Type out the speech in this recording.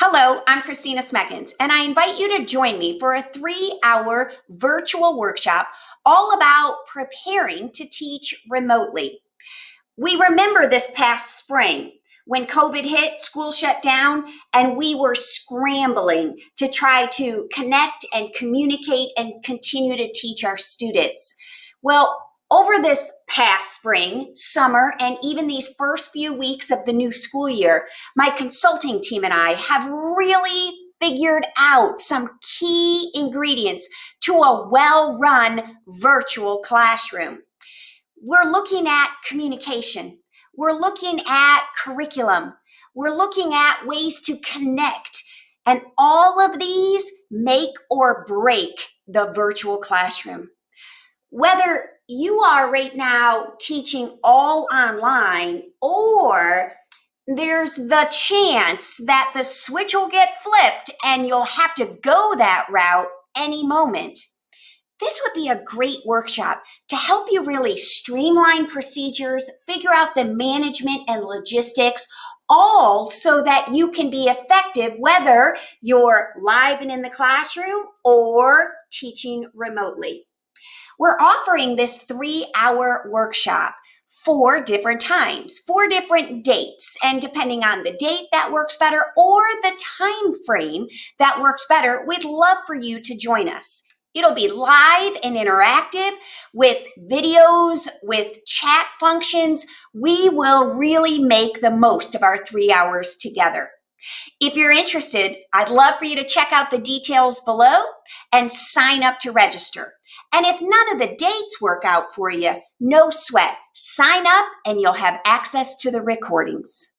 Hello, I'm Christina Smeckens, and I invite you to join me for a 3-hour virtual workshop all about preparing to teach remotely. We remember this past spring when COVID hit, school shut down, and we were scrambling to try to connect and communicate and continue to teach our students. Well, over this past spring, summer, and even these first few weeks of the new school year, my consulting team and I have really figured out some key ingredients to a well-run virtual classroom. We're looking at communication. We're looking at curriculum. We're looking at ways to connect. And all of these make or break the virtual classroom. Whether you are right now teaching all online, or there's the chance that the switch will get flipped and you'll have to go that route any moment, this would be a great workshop to help you really streamline procedures, figure out the management and logistics, all so that you can be effective whether you're live and in the classroom or teaching remotely. We're offering this 3-hour workshop 4 different times, 4 different dates, and depending on the date that works better or the time frame that works better, we'd love for you to join us. It'll be live and interactive with videos, with chat functions. We will really make the most of our 3 hours together. If you're interested, I'd love for you to check out the details below and sign up to register. And if none of the dates work out for you, no sweat. Sign up and you'll have access to the recordings.